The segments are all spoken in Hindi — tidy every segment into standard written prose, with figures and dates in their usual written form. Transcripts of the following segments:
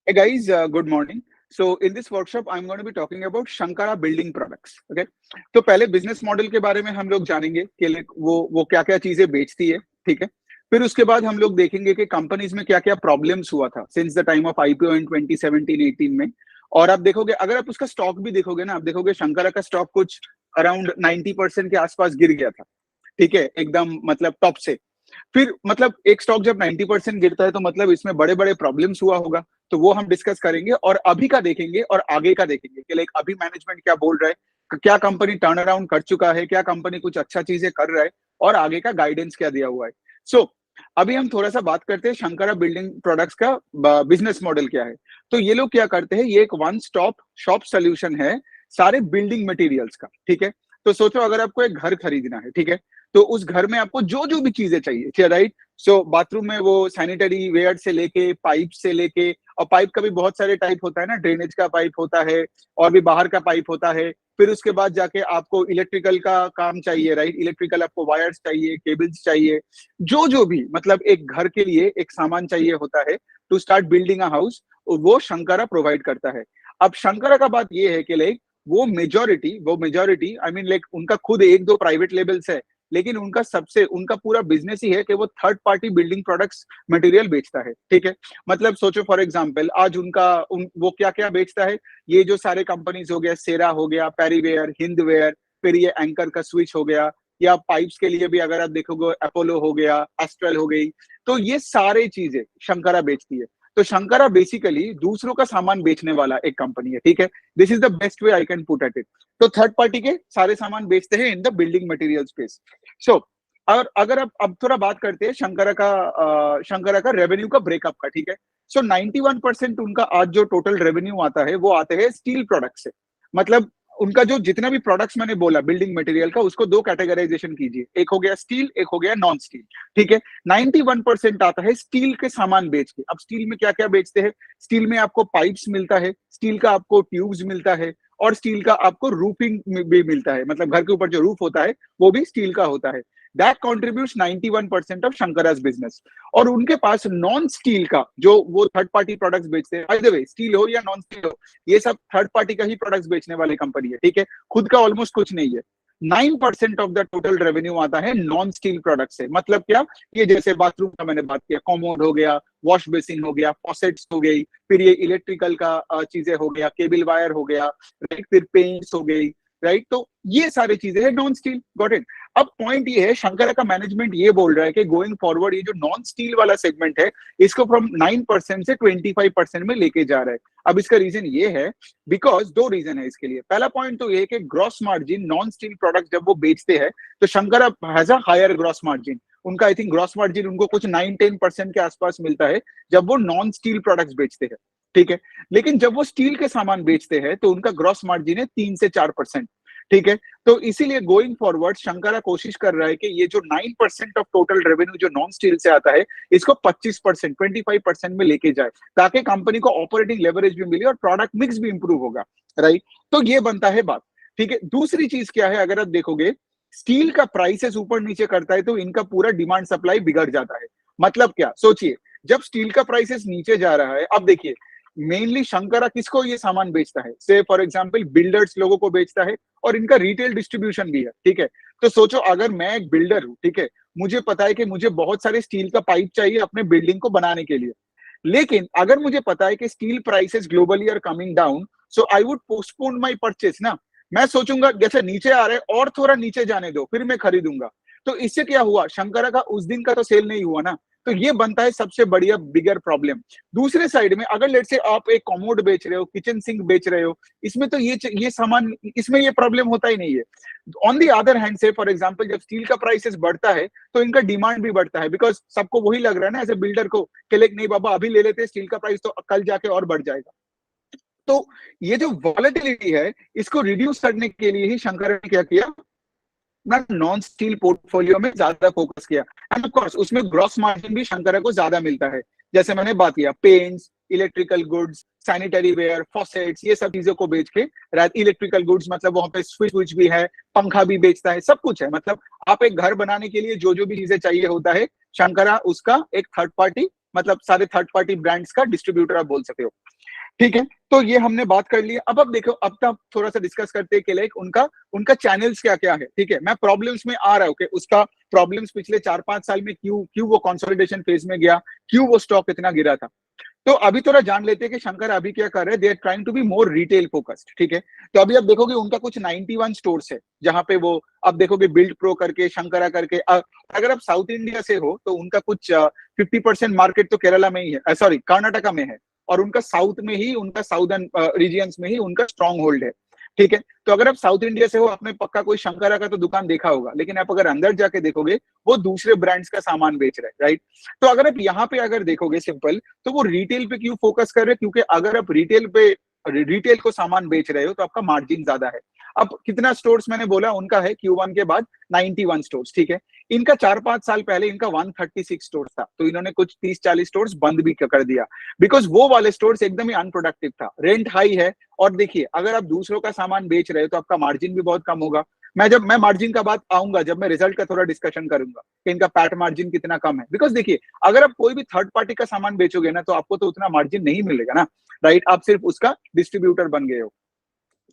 Hey guys, good morning. So in this workshop, I'm going to be talking about Shankara building products. Okay. तो पहले बिजनेस मॉडल के बारे में हम लोग जानेंगे कि वो क्या क्या चीजें बेचती है, ठीक है। फिर उसके बाद हम लोग देखेंगे कि कंपनीज में क्या क्या प्रॉब्लम्स हुआ था since the time of IPO in 2017-18 में। और आप देखोगे, अगर आप उसका स्टॉक भी देखोगे ना, आप देखोगे शंकरा का स्टॉक कुछ अराउंड 90% के आसपास गिर गया था, ठीक है, एकदम मतलब टॉप से। फिर मतलब एक स्टॉक जब 90% गिरता है तो मतलब इसमें बड़े बड़े प्रॉब्लम्स हुआ होगा, तो वो हम डिस्कस करेंगे और अभी का देखेंगे और आगे का देखेंगे कि लाइक अभी मैनेजमेंट क्या बोल रहा है, क्या कंपनी टर्न अराउंड कर चुका है, क्या कंपनी कुछ अच्छा चीजें कर रहा है और आगे का गाइडेंस क्या दिया हुआ है। सो अभी हम थोड़ा सा बात करते हैं शंकरा बिल्डिंग प्रोडक्ट्स का बिजनेस मॉडल क्या है। तो ये लोग क्या करते हैं, ये एक वन स्टॉप शॉप सोल्यूशन है सारे बिल्डिंग मटेरियल्स का, ठीक है। तो सोचो अगर आपको एक घर खरीदना है, ठीक है, तो उस घर में आपको जो जो भी चीजें चाहिए, राइट। सो बाथरूम में वो सैनिटरी वेयर से लेके पाइप से लेके, और पाइप का भी बहुत सारे टाइप होता है ना, ड्रेनेज का पाइप होता है और भी बाहर का पाइप होता है। फिर उसके बाद जाके आपको इलेक्ट्रिकल का काम चाहिए, राइट, इलेक्ट्रिकल आपको वायर्स चाहिए, केबल्स चाहिए, जो जो भी मतलब एक घर के लिए एक सामान चाहिए होता है to start building a house, वो शंकरा प्रोवाइड करता है। अब शंकरा का बात ये है कि लाइक वो मेजोरिटी आई मीन लाइक उनका खुद एक दो प्राइवेट लेबल्स है, लेकिन उनका पूरा बिजनेस ही है कि वो third party building products material बेचता है, ठीक है। मतलब सोचो फॉर एग्जांपल आज वो क्या क्या बेचता है। ये जो सारे कंपनीज हो गया, सेरा हो गया, पैरीवेयर, हिंदवेयर, फिर ये एंकर का स्विच हो गया, या पाइप्स के लिए भी अगर आप देखोगे अपोलो हो गया, एस्ट्रल हो गई, तो ये सारे चीजें शंकरा बेचती है। तो शंकरा बेसिकली दूसरों का सामान बेचने वाला एक कंपनी है, ठीक है। This is the best way I can put at it. तो थर्ड पार्टी के सारे सामान बेचते हैं in the building material space. So और अगर आप अब थोड़ा बात करते हैं शंकरा का रेवेन्यू का ब्रेकअप का, ठीक है। सो 91% उनका आज जो टोटल रेवेन्यू आता है वो आते हैं स्टील प्रोडक्ट से। मतलब उनका जो जितना भी प्रोडक्ट्स मैंने बोला बिल्डिंग मटेरियल का, उसको दो कैटेगराइजेशन कीजिए, एक हो गया स्टील, एक हो गया नॉन स्टील, ठीक है। 91% आता है स्टील के सामान बेच के। अब स्टील में क्या क्या बेचते हैं, स्टील में आपको पाइप्स मिलता है, स्टील का आपको ट्यूब्स मिलता है, और स्टील का आपको रूफिंग भी मिलता है, मतलब घर के ऊपर जो रूफ होता है वो भी स्टील का होता है। That contributes 91% of शंकराज business. और उनके पास नॉन स्टील का जो वो थर्ड पार्टी प्रोडक्ट्स बेचते हैं, बाय द वे स्टील हो या नॉन स्टील हो, ये सब थर्ड पार्टी का ही प्रोडक्ट्स बेचने वाली कंपनी है, ठीक है। खुद का ऑलमोस्ट कुछ नहीं है। 9% ऑफ द टोटल रेवेन्यू आता है नॉन स्टील प्रोडक्ट से। मतलब क्या, ये जैसे बाथरूम का मैंने बात किया, कॉमोड हो गया, वॉश बेसिन हो गया, फॉसेट्स हो गई, फिर ये इलेक्ट्रिकल का चीजें हो गया, केबल वायर हो गया, राइट, फिर पेंट्स हो गई, राइट। तो ये सारी चीजें है नॉन स्टील, गॉट इट। अब पॉइंट ये है, शंकरा का मैनेजमेंट ये बोल रहा है कि गोइंग फॉरवर्ड ये जो नॉन स्टील वाला सेगमेंट है, इसको फ्रॉम 9% से 25% में लेके जा रहा है। अब इसका रीजन ये है, बिकॉज दो रीजन है इसके लिए। पहला पॉइंट तो ये कि gross margin non steel product जब वो बेचते हैं तो Shankara has a higher gross margin. उनका आई थिंक ग्रॉस मार्जिन उनको कुछ 9-10% के आसपास मिलता है जब वो नॉन स्टील प्रोडक्ट्स बेचते हैं, ठीक है। लेकिन जब वो स्टील के सामान बेचते हैं तो उनका ग्रॉस मार्जिन है 3 से 4%, ठीक है। तो इसीलिए गोइंग फॉरवर्ड शंकरा कोशिश कर रहा है कि ये जो 9% ऑफ टोटल रेवेन्यू जो नॉन स्टील से आता है, इसको 25%, 25% में लेके जाए, ताकि कंपनी को ऑपरेटिंग लेवरेज भी मिले और प्रोडक्ट मिक्स भी इंप्रूव होगा, राइट। तो ये बनता है बात, ठीक है। दूसरी चीज क्या है, अगर आप देखोगे स्टील का प्राइसेस ऊपर नीचे करता है तो इनका पूरा डिमांड सप्लाई बिगड़ जाता है। मतलब क्या, सोचिए, जब स्टील का प्राइसेस नीचे जा रहा है, अब देखिए मेनली शंकरा किसको ये सामान बेचता है, से फॉर एग्जांपल बिल्डर्स लोगों को बेचता है, और इनका रिटेल डिस्ट्रीब्यूशन भी है, ठीक है। तो सोचो अगर मैं एक बिल्डर हूं, ठीक है, मुझे पता है कि मुझे बहुत सारे स्टील का पाइप चाहिए अपने बिल्डिंग को बनाने के लिए, लेकिन अगर मुझे पता है कि steel prices globally are coming down, so I would postpone my purchase ना। मैं सोचूंगा जैसे नीचे आ रहे हैं और थोड़ा नीचे जाने दो फिर मैं खरीदूंगा। तो इससे क्या हुआ, शंकरा का उस दिन का तो सेल नहीं हुआ ना। तो ये बनता है सबसे बढ़िया बिगर प्रॉब्लम। दूसरे साइड में अगर लेट से आप एक कॉमोड बेच रहे हो, किचन सिंक बेच रहे हो, इसमें तो ये सामान, इसमें ये प्रॉब्लम होता ही नहीं है। ऑन दी अदर हैंड से फॉर एग्जांपल जब स्टील का प्राइसेस बढ़ता है तो इनका डिमांड भी बढ़ता है, बिकॉज सबको वही लग रहा है ना एज ए बिल्डर को कि लाइक नहीं बाबा अभी ले लेते हैं, स्टील का प्राइस तो कल जाके और बढ़ जाएगा। तो ये जो वॉलेटिलिटी है इसको रिड्यूस करने के लिए ही शंकर ने क्या किया, ना नॉन स्टील पोर्टफोलियो में ज्यादा फोकस किया। एंड ऑफ कोर्स उसमें ग्रॉस मार्जिन भी शंकरा को ज्यादा मिलता है। जैसे मैंने बात किया paints, electrical goods, sanitary ware, faucets, ये सब चीजों को बेच के, इलेक्ट्रिकल गुड्स मतलब वहां पे स्विच स्विच भी है, पंखा भी बेचता है, सब कुछ है। मतलब आप एक घर बनाने के लिए जो जो भी चीजें चाहिए होता है, शंकरा उसका एक थर्ड पार्टी, मतलब सारे थर्ड पार्टी ब्रांड्स का डिस्ट्रीब्यूटर आप बोल सकते हो। ठीक है, तो ये हमने बात कर ली। अब देखो, अब तक थोड़ा सा डिस्कस करते हैं कि लाइक उनका उनका चैनल्स क्या क्या है। ठीक है, मैं प्रॉब्लम्स में आ रहा हूँ कि उसका प्रॉब्लम्स पिछले 4-5 साल में क्यों क्यों वो कंसोलिडेशन फेज में गया, क्यों वो स्टॉक इतना गिरा था। तो अभी थोड़ा जान लेते हैं कि शंकर अभी क्या कर रहे हैं। They are trying to be more retail focused. ठीक है, तो अभी आप देखोगे उनका कुछ 91 स्टोर्स है, जहां पे वो अब देखोगे बिल्ड प्रो करके, शंकरा करके। अगर आप साउथ इंडिया से हो तो उनका कुछ 50% मार्केट तो केरला में ही है, सॉरी कर्नाटका में है, और उनका साउथ में ही, उनका साउदर्न रीजियंस में ही उनका स्ट्रॉन्ग होल्ड है। ठीक है, तो अगर आप साउथ इंडिया से हो, आपने पक्का कोई शंकरा का तो दुकान देखा होगा, लेकिन आप अगर अंदर जाके देखोगे वो दूसरे ब्रांड्स का सामान बेच रहे हैं, राइट। तो अगर आप यहाँ पे अगर देखोगे सिंपल, तो वो रिटेल पे क्यों फोकस कर रहे हैं, क्योंकि अगर आप रिटेल को सामान बेच रहे हो तो आपका मार्जिन ज्यादा है। अब कितना स्टोर्स मैंने बोला उनका है Q1 के बाद 91 स्टोर्स। ठीक है, इनका 4-5 साल पहले इनका 136 स्टोर्स था, तो इन्होंने कुछ 30-40 स्टोर्स बंद भी कर दिया, बिकॉज वो वाले स्टोर्स एकदम ही अनप्रोडक्टिव था, रेंट हाई है। और देखिए, अगर आप दूसरों का सामान बेच रहे हो तो आपका मार्जिन भी बहुत कम होगा। मैं मार्जिन का बात आऊंगा जब मैं रिजल्ट का थोड़ा डिस्कशन करूंगा कि इनका पैट मार्जिन कितना कम है। बिकॉज देखिए, अगर आप कोई भी थर्ड पार्टी का सामान बेचोगे ना, तो आपको तो उतना मार्जिन नहीं मिलेगा ना, राइट। आप सिर्फ उसका डिस्ट्रीब्यूटर बन गए हो।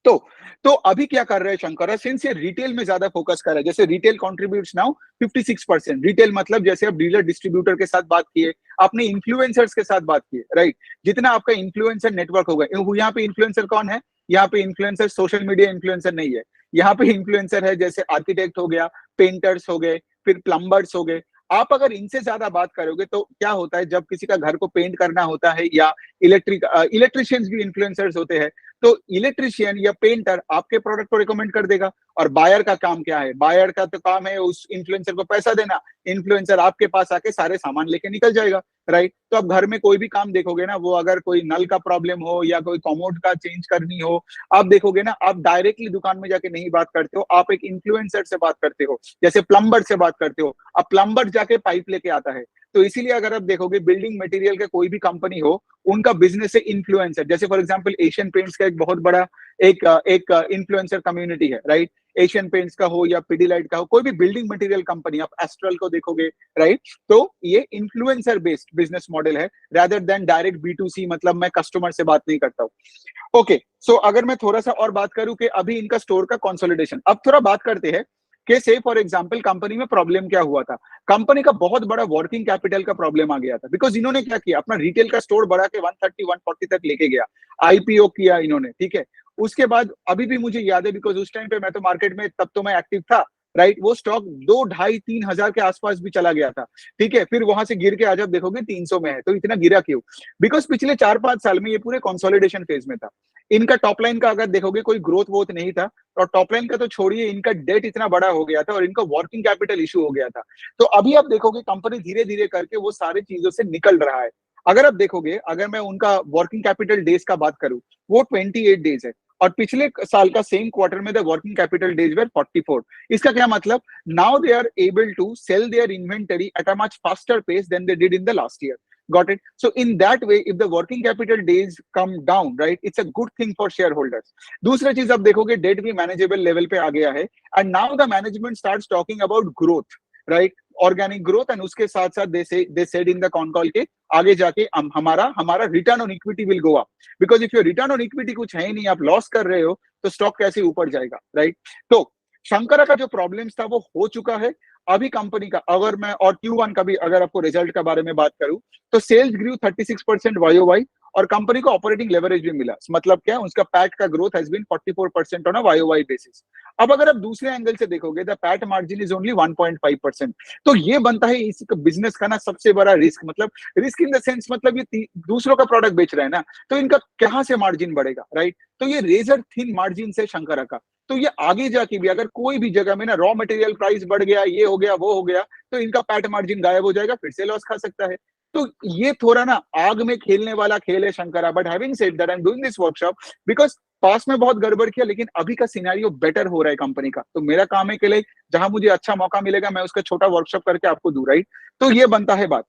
तो तो अभी क्या कर रहे हैं शंकरा, सिंस ये रिटेल में ज्यादा फोकस कर रहा है, जैसे रिटेल कंट्रीब्यूट्स नाउ 56%। रिटेल मतलब जैसे आप डीलर डिस्ट्रीब्यूटर के साथ बात किए, आपने इन्फ्लुएंसर्स के साथ बात की, राइट। जितना आपका इन्फ्लुएंसर नेटवर्क होगा, यहाँ पे इन्फ्लुएंसर कौन है, यहाँ पे इन्फ्लुएंसर सोशल मीडिया इन्फ्लुएंसर नहीं है। यहाँ पे इन्फ्लुएंसर है जैसे आर्किटेक्ट हो गया, पेंटर्स हो गए, फिर प्लम्बर्स हो गए। आप अगर इनसे ज्यादा बात करोगे तो क्या होता है, जब किसी का घर को पेंट करना होता है, या इलेक्ट्रिशियंस भी इन्फ्लुएंसर्स होते हैं, तो इलेक्ट्रिशियन या पेंटर आपके प्रोडक्ट को रिकमेंड कर देगा। और बायर का काम क्या है, बायर का तो काम है उस इन्फ्लुएंसर को पैसा देना, इन्फ्लुएंसर आपके पास आके सारे सामान लेके निकल जाएगा, राइट। तो आप घर में कोई भी काम देखोगे ना, वो अगर कोई नल का प्रॉब्लम हो या कोई कमोड का चेंज करनी हो, आप देखोगे ना, आप डायरेक्टली दुकान में जाके नहीं बात करते हो, आप एक इन्फ्लुएंसर से बात करते हो, जैसे प्लम्बर से बात करते हो। अब प्लम्बर जाके पाइप लेके आता है, तो इसीलिए अगर आप देखोगे बिल्डिंग मटेरियल का कोई भी कंपनी हो, उनका बिजनेस है इन्फ्लुएंसर। जैसे फॉर एग्जांपल एशियन पेंट्स का एक बहुत बड़ा एक इन्फ्लुएंसर कम्युनिटी है, राइट। एशियन पेंट्स का हो या पिडीलाइट का हो, कोई भी बिल्डिंग मटेरियल कंपनी, आप एस्ट्रल को देखोगे, राइट। तो ये इन्फ्लुएंसर बेस्ड बिजनेस मॉडल है, रादर देन डायरेक्ट B2C, मतलब मैं कस्टमर से बात नहीं करता हूँ। ओके, सो अगर मैं थोड़ा सा और बात करूं कि अभी इनका स्टोर का कंसोलिडेशन, अब थोड़ा बात करते हैं कि से फॉर एग्जांपल कंपनी में प्रॉब्लम क्या हुआ था। कंपनी का बहुत बड़ा वर्किंग कैपिटल का प्रॉब्लम आ गया था, बिकॉज इन्होंने क्या किया, अपना रिटेल का स्टोर बढ़ा के 130-140 तक लेके गया, IPO किया इन्होंने, ठीक है। उसके बाद अभी भी मुझे याद है, बिकॉज उस टाइम पे मैं तो मार्केट में तब तो मैं एक्टिव था, राइट। वो स्टॉक 2-2.5-3 हजार के आसपास भी चला गया था, ठीक है। फिर वहां से गिर के आज आप देखोगे 300 में है। तो इतना गिरा क्यों, बिकॉज पिछले 4-5 साल में ये पूरे कंसोलिडेशन फेज में था। इनका टॉप लाइन का अगर देखोगे कोई ग्रोथ वोथ नहीं था, और टॉप लाइन का तो छोड़िए, इनका डेट इतना बड़ा हो गया था और इनका वर्किंग कैपिटल इशू हो गया था। तो अभी आप देखोगे कंपनी धीरे धीरे करके वो सारी चीजों से निकल रहा है। अगर आप देखोगे, अगर मैं उनका वर्किंग कैपिटल डेज का बात करूं, वो 28 डेज है, और पिछले साल का सेम क्वार्टर में the working capital days were 44। इसका क्या मतलब, now they are able to sell their inventory at a much faster pace than they did in the last year. Got it? So in that way, if the working capital days come down, right, it's a good thing for shareholders. दूसरा चीज आप देखोगे, डेट भी मैनेजेबल लेवल पे आ गया है, and now the management starts talking about growth, right, organic growth. And उसके साथ साथ they said in the con call के आगे जाके हमारा return on equity will go up, because if your return on equity कुछ है ही नहीं, आप लॉस कर रहे हो, तो स्टॉक कैसे ऊपर जाएगा, राइट। तो शंकरा का जो प्रॉब्लम्स था वो हो चुका है। अभी कंपनी का अगर मैं और Q1 का भी अगर आपको रिजल्ट के बारे में बात करूं, तो सेल्स ग्रू 36% YOY, और कंपनी को ऑपरेटिंग लेवरेज भी मिला। मतलब क्या, उसका पैट का growth has been 44% on a YOY basis. अब अगर आप दूसरे एंगल से देखोगे, the PAT margin is only 1.5%। तो ये बनता है इस बिजनेस का ना सबसे बड़ा रिस्क, मतलब रिस्क इन द सेंस, मतलब ये दूसरों का प्रोडक्ट बेच रहे हैं ना, तो इनका कहां से मार्जिन बढ़ेगा, राइट। तो ये रेजर थिन मार्जिन से शंकरा का, तो ये आगे जाके भी अगर कोई भी जगह में ना रॉ मटेरियल प्राइस बढ़ गया, ये हो गया वो हो गया, तो इनका पैट मार्जिन गायब हो जाएगा, फिर से लॉस खा सकता है। तो ये थोड़ा ना आग में खेलने वाला खेल है Shankara. But having said that, I am doing this workshop because पास में बहुत गड़बड़ किया, लेकिन अभी का सिनेरियो बेटर हो रहा है कंपनी का। तो मेरा काम है कि लाइक जहां मुझे अच्छा मौका मिलेगा, मैं उसका छोटा वर्कशॉप करके आपको दूं, राइट। तो ये बनता है बात।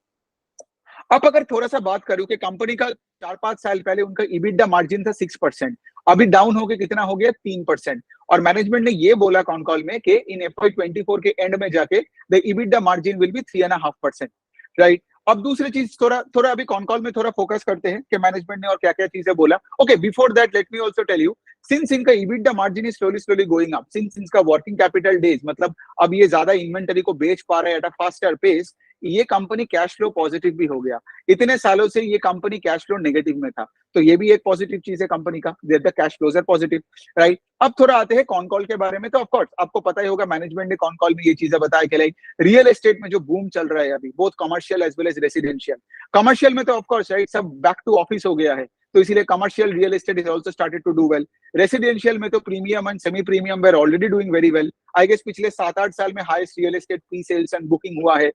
अब अगर थोड़ा सा बात करूं कि कंपनी का 4-5 साल पहले उनका EBITDA मार्जिन था 6%, अभी डाउन हो गया, कितना हो गया 3%। और मैनेजमेंट ने ये बोला कॉन कॉल में कि इन FY24 के एंड में जाके the EBITDA margin will be 3.5%, right. अब दूसरी चीज थोड़ा अभी कॉन कॉल में थोड़ा फोकस करते हैं कि मैनेजमेंट ने और क्या क्या चीजें बोला. Okay, before that let me also tell you, since इनका EBITDA margin is slowly going up, since इनका वर्किंग कैपिटल डेज, मतलब अब ये ज्यादा इन्वेंटरी को बेच पा रहे हैं एट अ फास्टर पेस, ये कंपनी कैश फ्लो पॉजिटिव भी हो गया. इतने सालों से ये कंपनी कैश फ्लो नेगेटिव में था, तो ये भी एक पॉजिटिव चीज है कंपनी का, the cash flows are positive, right. अब थोड़ा आते हैं कॉन कॉल के बारे में. तो ऑफकोर्स आपको पता ही होगा, मैनेजमेंट ने कॉन कॉल में ये चीजें बताया कि लाइक रियल एस्टेट में जो बूम चल रहा है अभी, both commercial as well as residential. Commercial में तो ऑफकोर्स राइट सब बैक टू ऑफिस हो गया है, तो इसीलिए commercial real estate is also started to do well. Residential में तो premium and semi premium were already doing very well. I guess पिछले 7-8 साल में highest real estate pre sales and booking हुआ है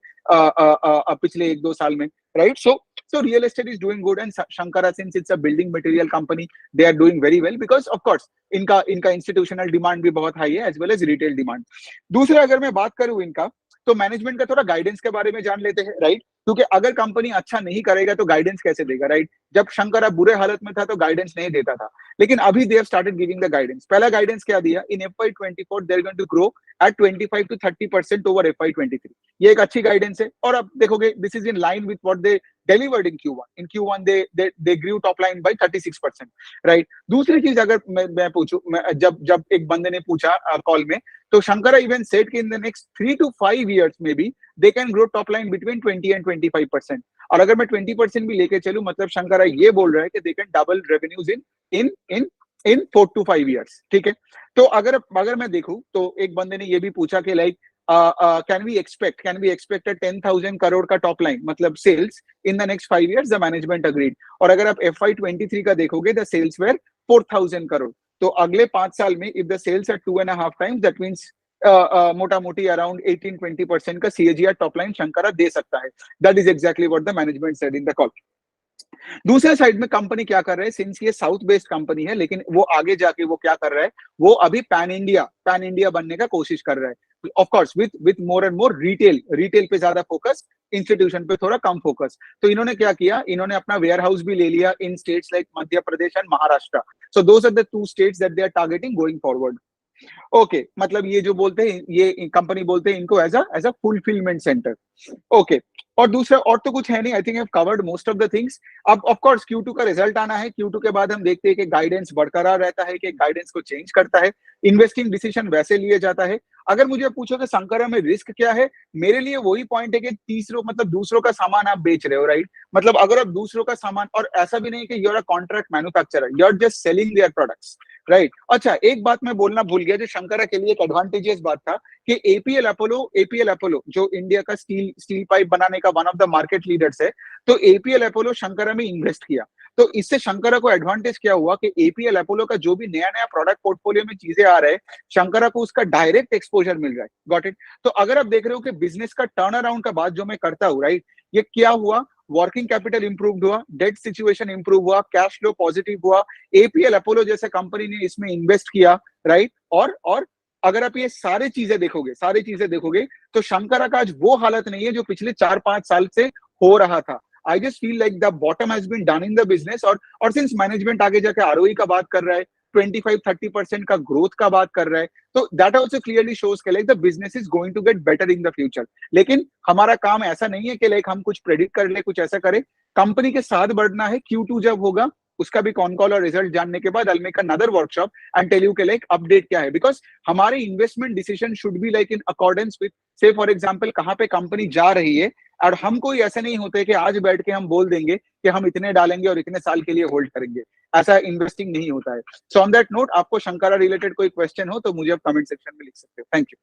पिछले 1-2 साल में, right. So real estate is doing good, and Shankara, since it's a building material company, they are doing very well because of course इनका institutional demand भी बहुत high है as well as retail demand. दूसरा अगर मैं बात करूं इनका, तो मैनेजमेंट का थोड़ा गाइडेंस के बारे में जान लेते हैं, राइट. क्योंकि अगर कंपनी अच्छा नहीं करेगा तो गाइडेंस कैसे देगा, राइट. जब शंकरा बुरे हालत में था तो गाइडेंस नहीं देता था, लेकिन अभी they have started giving the guidance. पहला गाइडेंस क्या दिया, in FY24 they are going to grow at 25 to 30% over FY23. ये एक अच्छी गाइडेंस है. और अब देखोगे this is in line with what they delivered in Q1. In Q1 they grew top line by 36%, right. दूसरी चीज अगर मैं पूछूं, जब एक बंदे ने पूछा कॉल में, तो शंकरा इवन सेड कि इन द नेक्स्ट 3 to 5 years में भी they can grow top line between 20 and 25%. और अगर मैं 20% भी लेके चलूं, मतलब शंकरा ये बोल रहा है कि they can double revenues in 4 to 5 years, ठीक है. तो अगर मैं देखूं, तो एक बंदे ने ये भी पूछा कि like can we expect a 10,000 crore का टॉप लाइन, मतलब sales in the next 5 years. The management agreed. और अगर आप FY23 का देखोगे, द सेल्स वेर 4,000 crore. तो अगले 5 साल में if the sales are 2.5 times, that means मोटा मोटी अराउंड 18-20% का CAGR टॉप लाइन शंकरा दे सकता है. That is exactly what the management said in the call. दूसरे साइड में कंपनी क्या कर रहा है, सिंस ये साउथ बेस्ड कंपनी है, लेकिन वो आगे जाके वो क्या कर रहा है, वो अभी पैन इंडिया बनने का कोशिश कर रहा है. Of course with more and more retail पे ज्यादा फोकस, इंस्टीट्यूशन पे थोड़ा कम फोकस. तो इन्होंने क्या किया, इन्होंने अपना वेयर हाउस भी ले लिया in states like Madhya Pradesh and Maharashtra. So those are the 2 states that they are targeting going forward. Okay, मतलब ये जो बोलते हैं, ये कंपनी बोलते हैं इनको as a fulfilment centre. Okay, और दूसरा और तो कुछ है नहीं. I think I have covered most of the things. अब ऑफ कोर्स Q2 का रिजल्ट आना है. Q2 के बाद हम देखते हैं कि गाइडेंस बरकरार रहता है, कि गाइडेंस को चेंज करता है, इन्वेस्टिंग डिसीजन वैसे लिए जाता है. अगर मुझे पूछो कि शंकरा में रिस्क क्या है, मेरे लिए वही पॉइंट है कि दूसरों का सामान आप बेच रहे हो, राइट. मतलब अगर आप दूसरों का सामान, और ऐसा भी नहीं कि you are a contract manufacturer, you are just selling their products, right. अच्छा, एक बात मैं बोलना भूल गया, जो शंकरा के लिए एक एडवांटेजियस बात था, कि APL अपोलो जो इंडिया का स्टील पाइप बनाने का one of the market leaders है, तो APL अपोलो शंकरा में इन्वेस्ट किया. तो इससे शंकरा को एडवांटेज क्या हुआ कि APL अपोलो का जो भी नया प्रोडक्ट पोर्टफोलियो में चीजें आ रहे हैं, शंकरा को उसका डायरेक्ट एक्सपोजर मिल रहा है. Got it. तो अगर आप देख रहे हो कि बिजनेस का टर्न अराउंड का बात जो मैं करता हूँ, राइट, ये क्या हुआ, वर्किंग कैपिटल इंप्रूव हुआ, डेट सिचुएशन इंप्रूव हुआ, कैश फ्लो पॉजिटिव हुआ, APL अपोलो जैसे कंपनी ने इसमें इन्वेस्ट किया, राइट. और अगर आप ये सारी चीजें देखोगे, तो शंकरा का आज वो हालत नहीं है जो पिछले 4-5 साल से हो रहा था. I just feel like the bottom has been done in the business. और सिंस मैनेजमेंट आगे जाके ROE का बात कर रहा है, 25-30% का ग्रोथ का बात कर रहा है, तो दैट ऑल्सो क्लियरली शोज के like the business is going to get better in the future. लेकिन हमारा काम ऐसा नहीं है कि लाइक हम कुछ प्रेडिक्ट कर ले, कुछ ऐसा करें. कंपनी के साथ बढ़ना है. Q2 जब होगा, उसका भी कॉन कॉल और रिजल्ट जानने के बाद I'll make another workshop and tell you के लाइक अपडेट क्या है. बिकॉज हमारे investment decision should be like in accordance with, से फॉर एग्जांपल कहाँ पे कंपनी जा रही है, और हम कोई ऐसा नहीं होते कि आज बैठ के हम बोल देंगे कि हम इतने डालेंगे और इतने साल के लिए होल्ड करेंगे. ऐसा इन्वेस्टिंग नहीं होता है. सो ऑन दैट नोट, आपको शंकरा रिलेटेड कोई क्वेश्चन हो तो मुझे आप कमेंट सेक्शन में लिख सकते हो. Thank you.